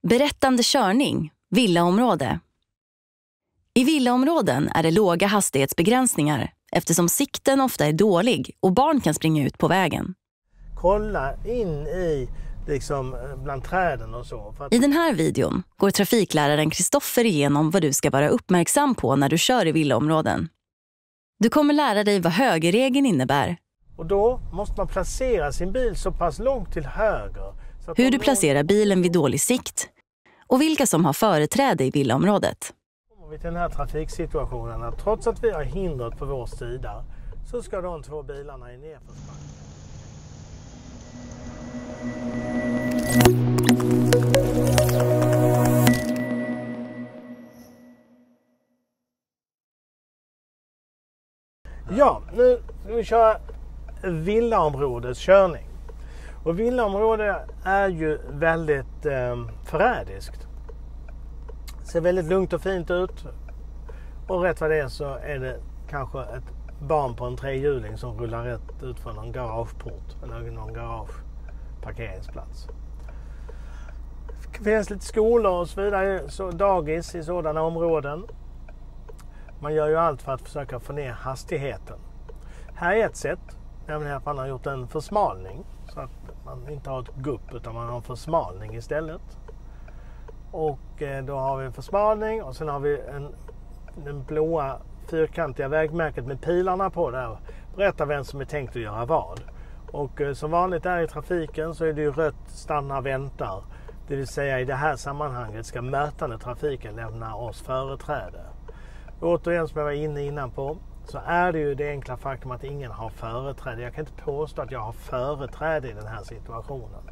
Berättande körning, villaområde. I villaområden är det låga hastighetsbegränsningar eftersom sikten ofta är dålig och barn kan springa ut på vägen. Kolla in i bland träden och så. I den här videon går trafikläraren Kristoffer igenom vad du ska vara uppmärksam på när du kör i villaområden. Du kommer lära dig vad högerregeln innebär. Och då måste man placera sin bil så pass långt till höger. Så att hur du placerar bilen vid dålig sikt och vilka som har företräde i villaområdet. Kommer vi till den här trafiksituationen att trots att vi har hindret på vår sida så ska de två bilarna i nedförsbacke. Ja, nu ska vi köra villaområdeskörning. Och villaområde är ju väldigt förrädiskt. Ser väldigt lugnt och fint ut. Och rätt vad det är så är det kanske ett barn på en trehjuling som rullar rätt ut från någon garageport eller någon garageparkeringsplats. Det finns lite skolor och så vidare, så dagis i sådana områden. Man gör ju allt för att försöka få ner hastigheten. Här är ett sätt, nämligen att man har gjort en försmalning. Så att man inte har ett gupp utan man har en försmalning istället. Och då har vi en försmalning och sen har vi den blåa fyrkantiga vägmärket med pilarna på där. Berätta vem som är tänkt att göra vad. Och som vanligt är i trafiken så är det ju rött, stanna, väntar. Det vill säga i det här sammanhanget ska mötande trafiken lämna oss företräde. Återigen som jag var innan på så är det ju det enkla faktum att ingen har företräde. Jag kan inte påstå att jag har företräde i den här situationen.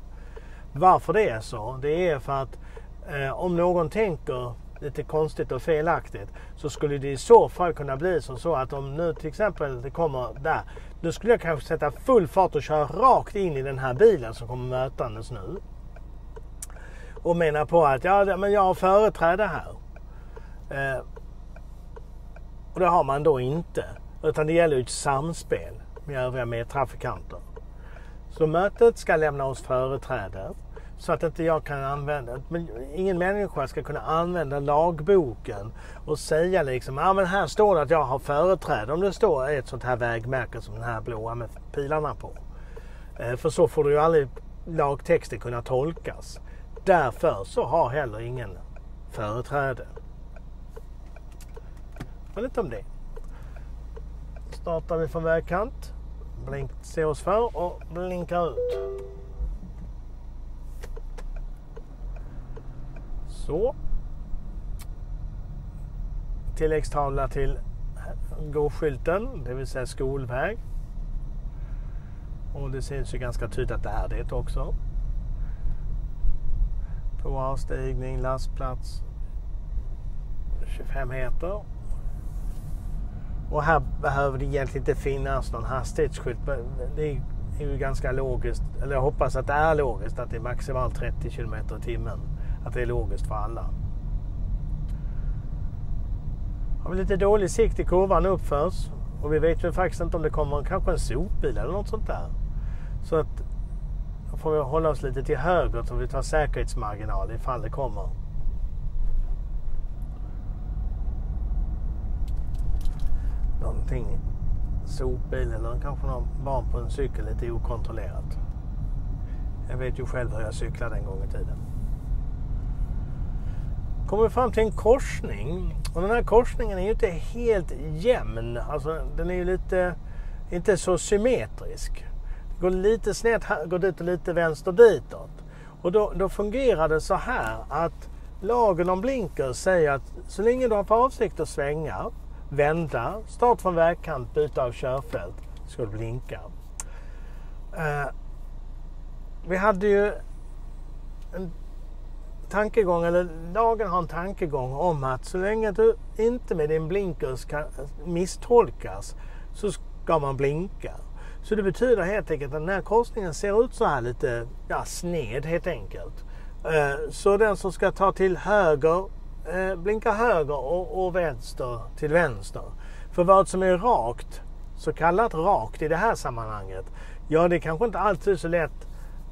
Varför det är så? Det är för att om någon tänker lite konstigt och felaktigt så skulle det i så fall kunna bli så att om nu till exempel det kommer där, då skulle jag kanske sätta full fart och köra rakt in i den här bilen som kommer mötandes nu. Och menar på att men jag har företräde här. Och det har man då inte. Utan det gäller ju ett samspel med övriga medtrafikanter. Så mötet ska lämna oss företräde. Så att inte jag kan använda. Men ingen människa ska kunna använda lagboken. Och säga men här står det att jag har företräde. Om det står ett sånt här vägmärke som den här blåa med pilarna på. För så får det ju aldrig lagtexten kunna tolkas. Därför så har heller ingen företräde. Men lite om det. Startar vi från vägkant. Se oss för och blinkar ut. Så. Tilläggstavla till gåskylten. Det vill säga skolväg. Och det syns ju ganska tydligt att det är det också. På avstigning, lastplats 25 meter. Och här behöver det egentligen inte finnas någon hastighetsskylt. Det är ju ganska logiskt, eller jag hoppas att det är logiskt att det är maximalt 30 km i timmen. Att det är logiskt för alla. Har vi lite dålig sikt i kurvan uppförs. Och vi vet ju faktiskt inte om det kommer kanske en sopbil eller något sånt där. Så att då får vi hålla oss lite till höger så vi tar säkerhetsmarginal ifall det kommer. Någonting sopbil eller kanske någon barn på en cykel lite okontrollerat. Jag vet ju själv hur jag cyklade en gång i tiden. Kommer vi fram till en korsning och den här korsningen är ju inte helt jämn. Alltså den är ju lite inte så symmetrisk. Det går lite snett här, går dit och lite vänster ditåt. Och då fungerar det så här att lagen om blinker säger att så länge du har för avsikt att svänga, vända, start från vägkant, byta av körfält, ska du blinka. Vi hade ju en tankegång, eller lagen har en tankegång om att så länge du inte med din blinkers kan misstolkas så ska man blinka. Så det betyder helt enkelt att den här korsningen ser ut så här lite sned helt enkelt. Så den som ska ta till höger blinkar höger och vänster till vänster. För vad som är rakt, så kallat rakt i det här sammanhanget, det är kanske inte alltid så lätt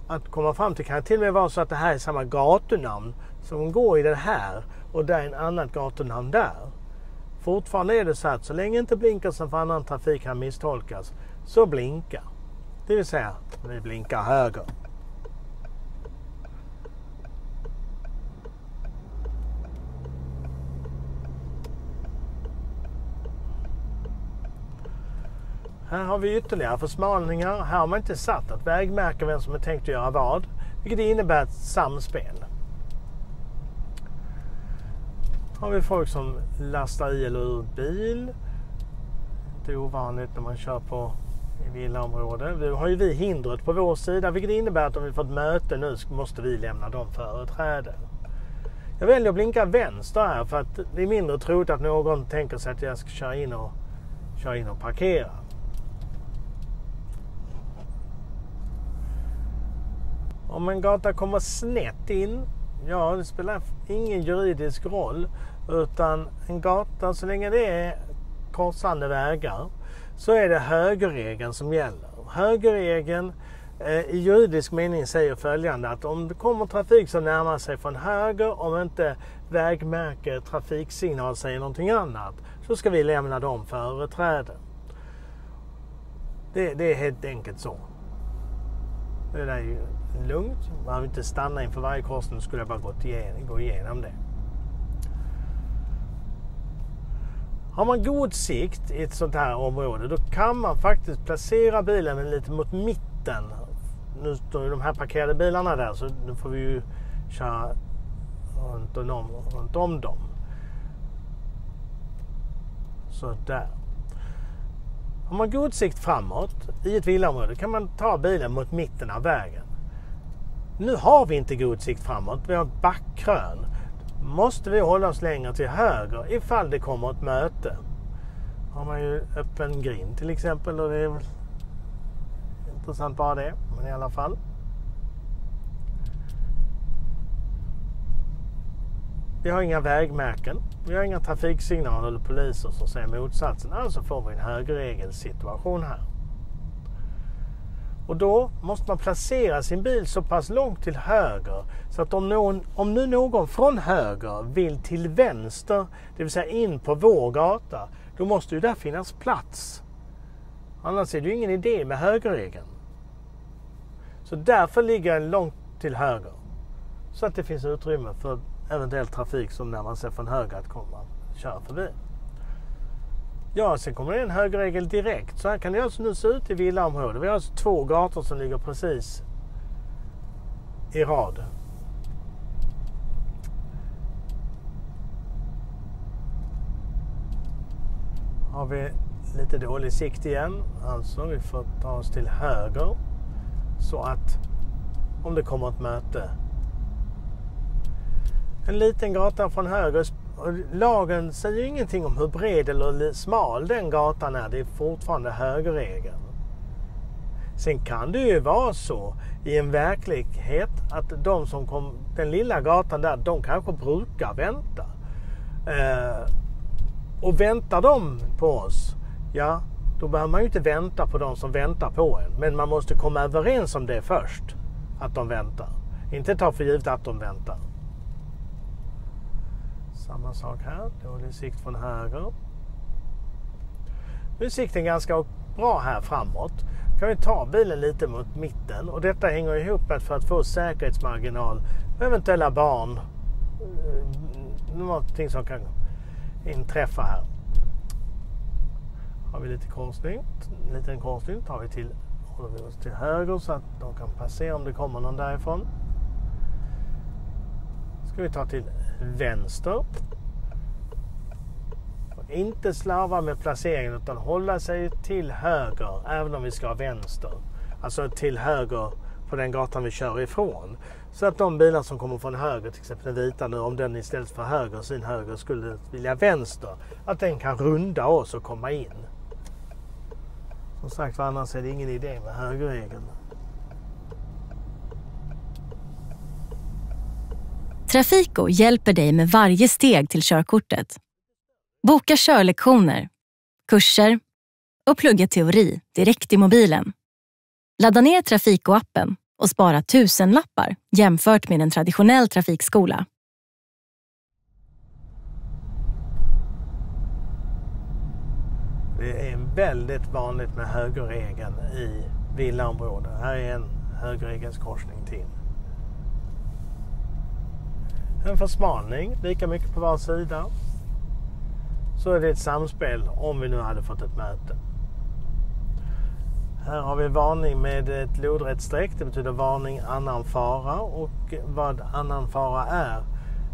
att komma fram till. Kan till och med vara så att det här är samma gatunamn som går i det här och det är en annat gatunamn där. Fortfarande är det så att så länge inte blinkersen för annan trafik kan misstolkas så blinkar. Det vill säga, vi blinkar höger. Här har vi ytterligare försmalningar. Här har man inte satt att vägmärka vem som är tänkt att göra vad. Vilket innebär ett samspel. Har vi folk som lastar i eller ur bil. Det är ovanligt när man kör på i villaområde. Nu har ju vi hindret på vår sida. Vilket innebär att om vi får ett möte nu så måste vi lämna dem företräde. Jag väljer att blinka vänster här för att det är mindre troligt att någon tänker sig att jag ska köra in och parkera. Om en gata kommer snett in, ja det spelar ingen juridisk roll, utan en gata så länge det är korsande vägar så är det högerregeln som gäller. Högerregeln i juridisk mening säger följande att om det kommer trafik som närmar sig från höger, om inte vägmärke trafiksignal säger någonting annat, så ska vi lämna dem företräde. Det är helt enkelt så. Det är ju lugnt. Man behöver inte stanna inför varje korsning, skulle jag bara gå igenom det. Har man god sikt i ett sånt här område, då kan man faktiskt placera bilen lite mot mitten. Nu står ju de här parkerade bilarna där, så nu får vi ju köra runt om dem. Så där. Har man god sikt framåt i ett villaområde kan man ta bilen mot mitten av vägen. Nu har vi inte god sikt framåt, vi har ett backkrön. Måste vi hålla oss längre till höger ifall det kommer ett möte. Har man ju öppen grind till exempel, och det är väl intressant bara det, men i alla fall. Vi har inga vägmärken, vi har inga trafiksignaler eller poliser som säger motsatsen. Alltså får vi en högerregelsituation här. Och då måste man placera sin bil så pass långt till höger så att om nu någon från höger vill till vänster, det vill säga in på vår gata, då måste ju där finnas plats. Annars är det ju ingen idé med högerregeln. Så därför ligger den långt till höger. Så att det finns utrymme för eventuell trafik som när man ser från höger att komma köra förbi. Ja, sen kommer det en högerregel direkt. Så här kan det alltså nu se ut i villaområdet. Vi har alltså 2 gator som ligger precis i rad. Har vi lite dålig sikt igen. Alltså vi får ta oss till höger. Så att om det kommer ett möte. En liten gata från höger. Lagen säger ingenting om hur bred eller smal den gatan är. Det är fortfarande högerregeln. Sen kan det ju vara så i en verklighet att de som kom den lilla gatan där, de kanske brukar vänta. Och väntar de på oss, ja, då behöver man ju inte vänta på de som väntar på en. Men man måste komma överens om det först, att de väntar. Inte ta för givet att de väntar. Samma sak här, dålig sikt från höger. Nu är sikten ganska bra här framåt. Kan vi ta bilen lite mot mitten, och detta hänger ihop med för att få säkerhetsmarginal med eventuella barn. Någonting som kan inträffa här. Har vi lite korsning, en liten korsning tar vi till, håller vi oss till höger så att de kan passera om det kommer någon därifrån. Ska vi ta till vänster. Och inte slarva med placeringen utan hålla sig till höger även om vi ska ha vänster. Alltså till höger på den gatan vi kör ifrån. Så att de bilar som kommer från höger, till exempel den vita nu, om den istället för höger, sin höger skulle vilja vänster, att den kan runda oss och komma in. Som sagt, annars är det ingen idé med högerregeln. Trafiko hjälper dig med varje steg till körkortet. Boka körlektioner, kurser och plugga teori direkt i mobilen. Ladda ner Trafiko-appen och spara 1000 lappar jämfört med en traditionell trafikskola. Det är väldigt vanligt med högerregeln i villaområden. Här är en högerregelskorsning till. En försmalning, lika mycket på var sida. Så är det ett samspel om vi nu hade fått ett möte. Här har vi varning med ett lodrätt streck. Det betyder varning annan fara. Och vad annan fara är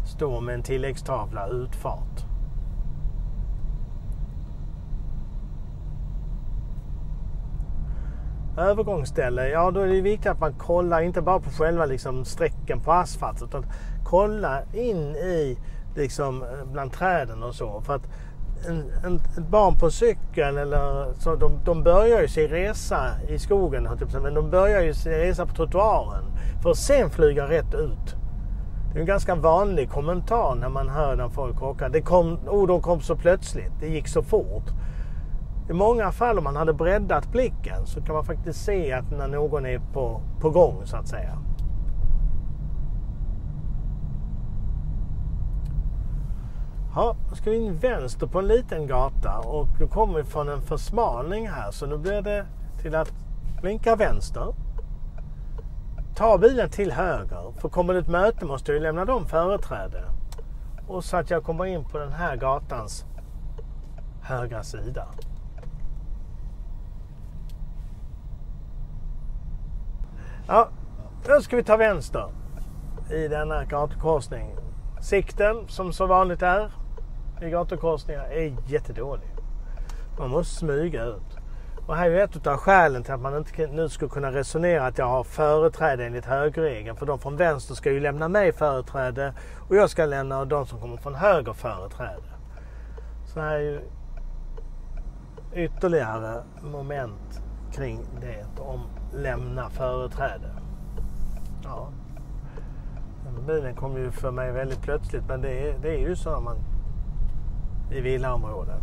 står med en tilläggstavla utfart. Övergångsställe, ja då är det viktigt att man kollar inte bara på själva liksom strecken på asfalt, utan kolla in i liksom bland träden och så. För att ett barn på cykeln eller så, de börjar ju sin resa i skogen, men de börjar ju sin resa på trottoaren för att sen flyga rätt ut. Det är en ganska vanlig kommentar när man hör när folk åker. De kom så plötsligt, det gick så fort. I många fall om man hade breddat blicken så kan man faktiskt se att när någon är på gång så att säga. Ja, nu ska vi in vänster på en liten gata och nu kommer vi från en försmalning här, så nu blir det till att blinka vänster. Ta bilen till höger, för kommer det ett möte måste jag lämna dem företräde. Och så att jag kommer in på den här gatans högra sida. Ja, nu ska vi ta vänster i denna gatukorsning. Sikten, som så vanligt är i gatukorsningar, är jättedålig. Man måste smyga ut. Och här är ett av skälen till att man inte nu skulle kunna resonera att jag har företräde enligt högerregeln. För de från vänster ska ju lämna mig företräde och jag ska lämna de som kommer från höger företräde. Så här är ju ytterligare moment kring det om lämna företräde. Ja. Bilen kom ju för mig väldigt plötsligt, men det är ju så man i villaområden.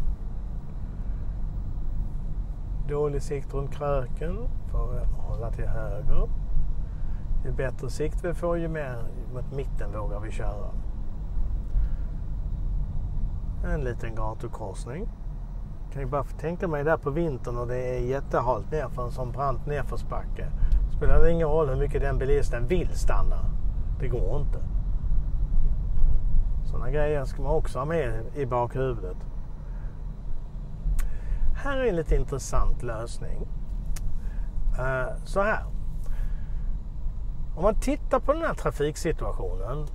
Dålig sikt runt kröken för att hålla till höger. Ju bättre sikt vi får, ju mer mot mitten vågar vi köra. En liten gatukorsning. Kan ju bara tänka mig där på vintern och det är jättehalt nerför en sån brant nerförsbacke. Spelar det ingen roll hur mycket den bilisten vill stanna. Det går inte. Sådana grejer ska man också ha med i bakhuvudet. Här är en lite intressant lösning. Så här. Om man tittar på den här trafiksituationen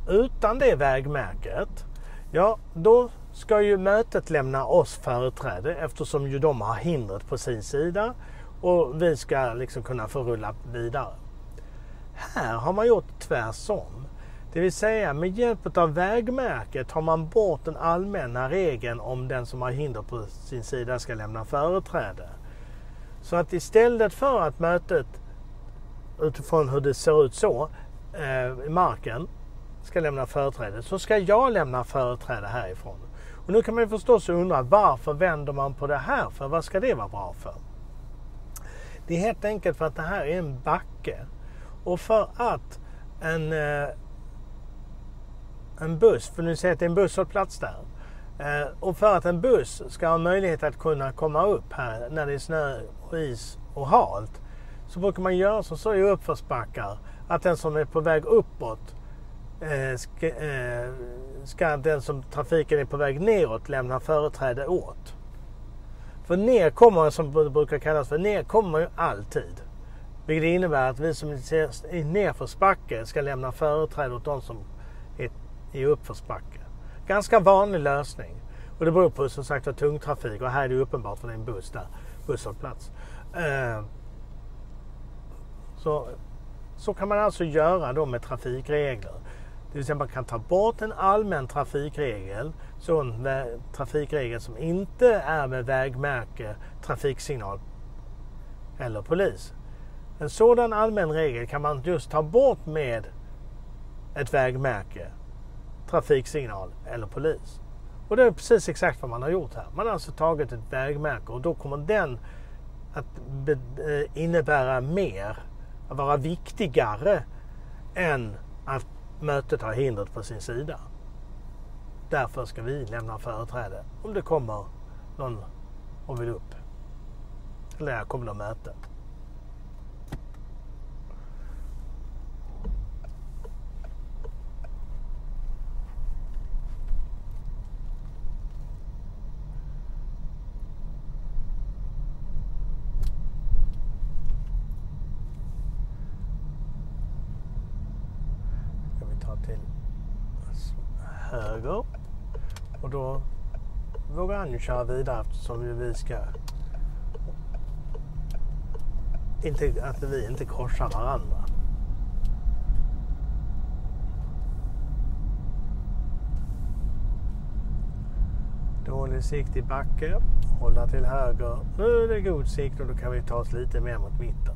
utan det vägmärket, ja då ska ju mötet lämna oss företräde eftersom ju de har hindret på sin sida och vi ska liksom kunna få rulla vidare. Här har man gjort tvärsom. Det vill säga med hjälp av vägmärket har man bort den allmänna regeln om den som har hinder på sin sida ska lämna företräde. Så att istället för att mötet utifrån hur det ser ut så i marken ska lämna företräde, så ska jag lämna företräde härifrån. Och nu kan man ju förstås undra varför vänder man på det här för? Vad ska det vara bra för? Det är helt enkelt för att det här är en backe. Och för att en buss, för nu ser att det är en busshållplats där. Och för att en buss ska ha möjlighet att kunna komma upp här när det är snö och is och halt, så brukar man göra så i uppförsbackar att den som är på väg uppåt ska den som trafiken är på väg neråt lämna företräde åt. För ner kommer, som det brukar kallas för, ner kommer ju alltid. Vilket innebär att vi som är i nerförsbacke ska lämna företräde åt de som är i uppförsbacke. Ganska vanlig lösning. Och det beror på som sagt var tungtrafik. Och här är det uppenbart för det är en buss där. Busshållplats. Så kan man alltså göra då med trafikregler. Det vill säga man kan ta bort en allmän trafikregel. Så en trafikregel som inte är med vägmärke, trafiksignal eller polis. En sådan allmän regel kan man just ta bort med ett vägmärke, trafiksignal eller polis. Och det är precis exakt vad man har gjort här. Man har alltså tagit ett vägmärke och då kommer den att innebära mer, att vara viktigare än att mötet har hindret på sin sida. Därför ska vi lämna företräde om det kommer någon och vill upp. Eller jag kommer till mötet. Ska vi ta till höger. Och då vågar han ju köra vidare eftersom vi ska att vi inte korsar varandra. Dålig sikt i backe. Hålla till höger. Nu är det god sikt och då kan vi ta oss lite mer mot mitten.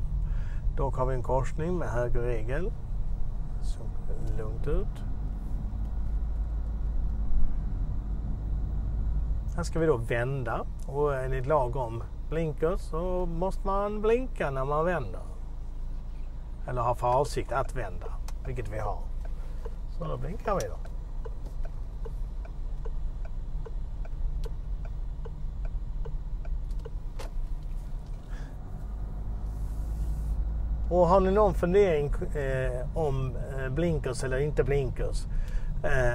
Då har vi en korsning med högerregel. Så lugnt ut. Här ska vi då vända och enligt lag om blinkers så måste man blinka när man vänder. Eller har för avsikt att vända, vilket vi har. Så då blinkar vi då. Och har ni någon fundering om blinkers eller inte blinkers,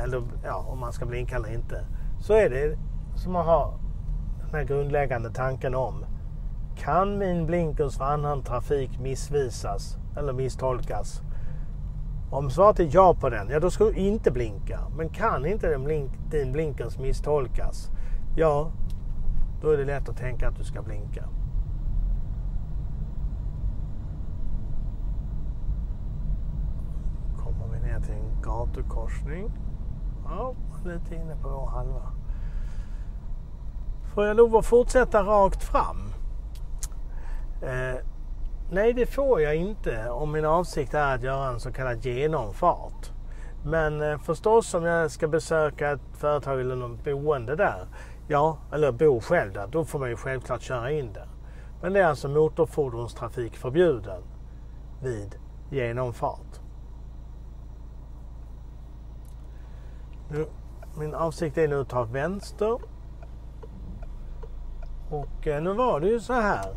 eller ja, om man ska blinka eller inte, så är det som man har den här grundläggande tanken om: kan min blinkers för annan trafik missvisas eller misstolkas? Om svaret är ja på den, ja då ska du inte blinka. Men kan inte din blinkers misstolkas, ja då är det lätt att tänka att du ska blinka. Kommer vi ner till en gatukorsning. Ja, lite inne på vår halva. Får jag lov att fortsätta rakt fram? Nej, det får jag inte om min avsikt är att göra en så kallad genomfart. Men förstås om jag ska besöka ett företag eller någon boende där, ja, eller bo själv där, då får man ju självklart köra in där. Men det är alltså motorfordonstrafik förbjuden vid genomfart. Min avsikt är nu att ta vänster. Och nu var det ju så här.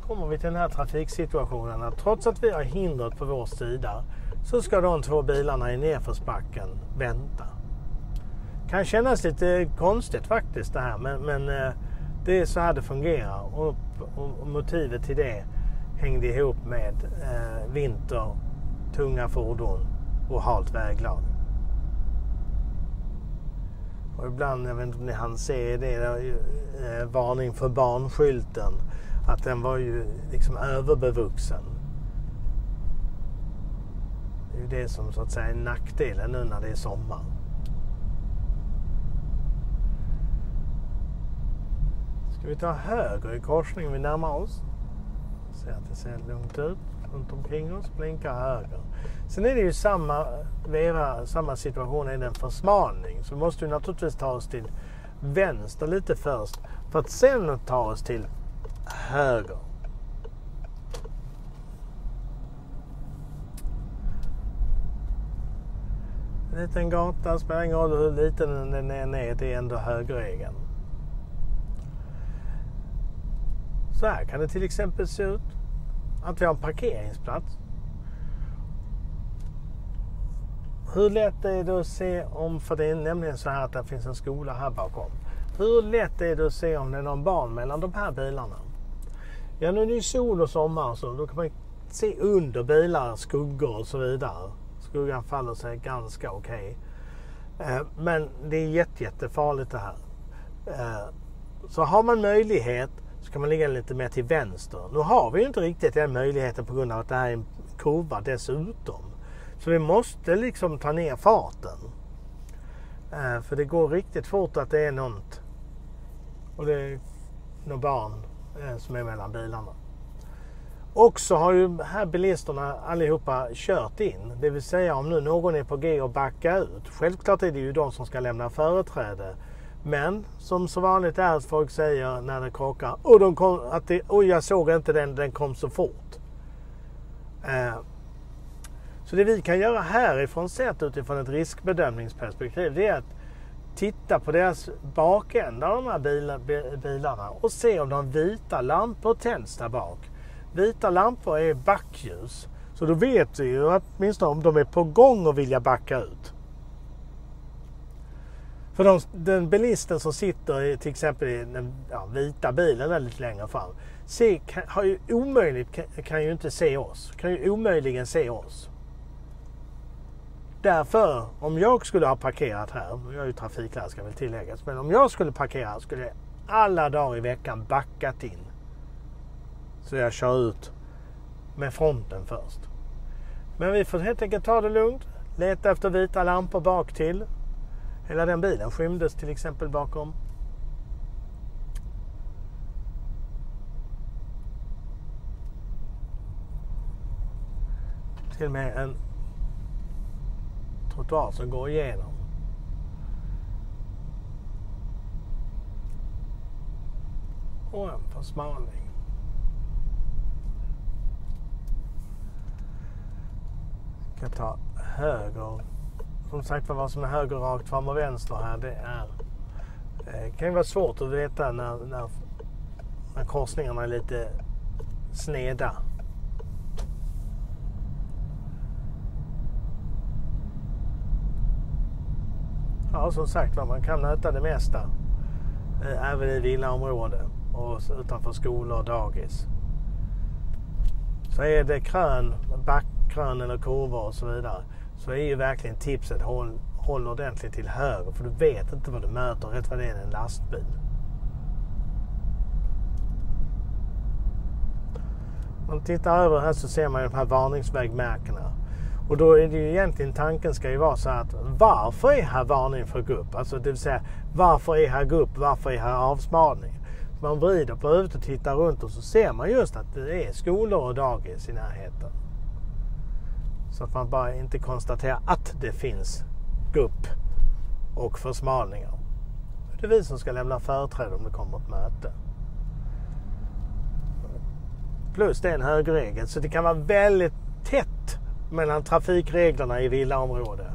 Kommer vi till den här trafiksituationen att trots att vi har hindret på vår sida så ska de två bilarna i nedförsbacken vänta. Kan kännas lite konstigt faktiskt det här, men det är så här det fungerar. Och motivet till det hängde ihop med vinter, tunga fordon och halt väglag. Och ibland, jag vet inte om ni hann se det, varning för barnskylten. Att den var ju liksom överbevuxen. Det är ju det som så att säga är nackdelen nu när det är sommar. Ska vi ta höger i korsningen vi närmar oss. Se att det ser lugnt ut runt omkring oss. Blinka höger. Sen är det ju samma situation i en försmalning. Så vi måste ju naturligtvis ta oss till vänster lite först. För att sen ta oss till höger. En liten gata, spelar ingen roll hur liten den är ner, det är ändå högerregeln. Så här kan det till exempel se ut. Att vi har en parkeringsplats. Hur lätt är det att se om, för det är nämligen så här att det finns en skola här bakom. Hur lätt är det att se om det är någon barn mellan de här bilarna? Ja, nu är det ju sol och sommar så då kan man se under bilar, skuggor och så vidare. Skuggan faller sig ganska okej. Men det är jättefarligt det här. Så har man möjlighet så kan man ligga lite mer till vänster. Nu har vi ju inte riktigt den möjligheten på grund av att det här är en kurva dessutom. Så vi måste liksom ta ner farten. För det går riktigt fort att det är något. Och det är några barn som är mellan bilarna. Och så har ju här bilisterna allihopa kört in. Det vill säga om nu någon är på G och backa ut. Självklart är det ju de som ska lämna företräde. Men som så vanligt är att folk säger när det krockar. Och jag såg inte den kom så fort. Så det vi kan göra härifrån sett utifrån ett riskbedömningsperspektiv, det är att titta på deras bakändar av de här bilarna och se om de vita lampor tänds där bak. Vita lampor är backljus. Så då vet du ju att åtminstone om de är på gång och vilja backa ut. För den bilisten som sitter till exempel i den vita bilen där lite längre fram kan ju inte se oss. Kan ju omöjligen se oss. Därför, om jag skulle ha parkerat här, jag är ju trafiklärare ska väl tilläggas, men om jag skulle parkera skulle jag alla dagar i veckan backat in. Så jag kör ut med fronten först. Men vi får helt enkelt ta det lugnt. Leta efter vita lampor bak till. Hela den bilen skymdes till exempel bakom. Till och med en trottoar som går igenom. Och en försmalning. Jag ska ta höger. Som sagt, vad som är höger rakt fram och vänster här, det kan ju vara svårt att veta när korsningarna är lite sneda. Ja, som sagt, man kan möta det mesta. Även i villaområden och utanför skolor och dagis. Så är det backkrön eller kurvor och så vidare, så är ju verkligen tipset håll ordentligt till höger, för du vet inte vad du möter. Rätt vad det är en lastbil. Om man tittar över här så ser man ju de här varningsvägmärkena. Och då är det ju egentligen, tanken ska ju vara så att varför är här varning för gupp? Alltså det vill säga, varför är här gupp? Varför är här avsmalning? Så man vrider på huvudet och tittar runt och så ser man just att det är skolor och dagis i närheten. Så att man bara inte konstaterar att det finns gupp och försmalningar. Det är vi som ska lämna företräde om det kommer ett möte. Plus det är en högerregel, så det kan vara väldigt tätt mellan trafikreglerna i villaområdet.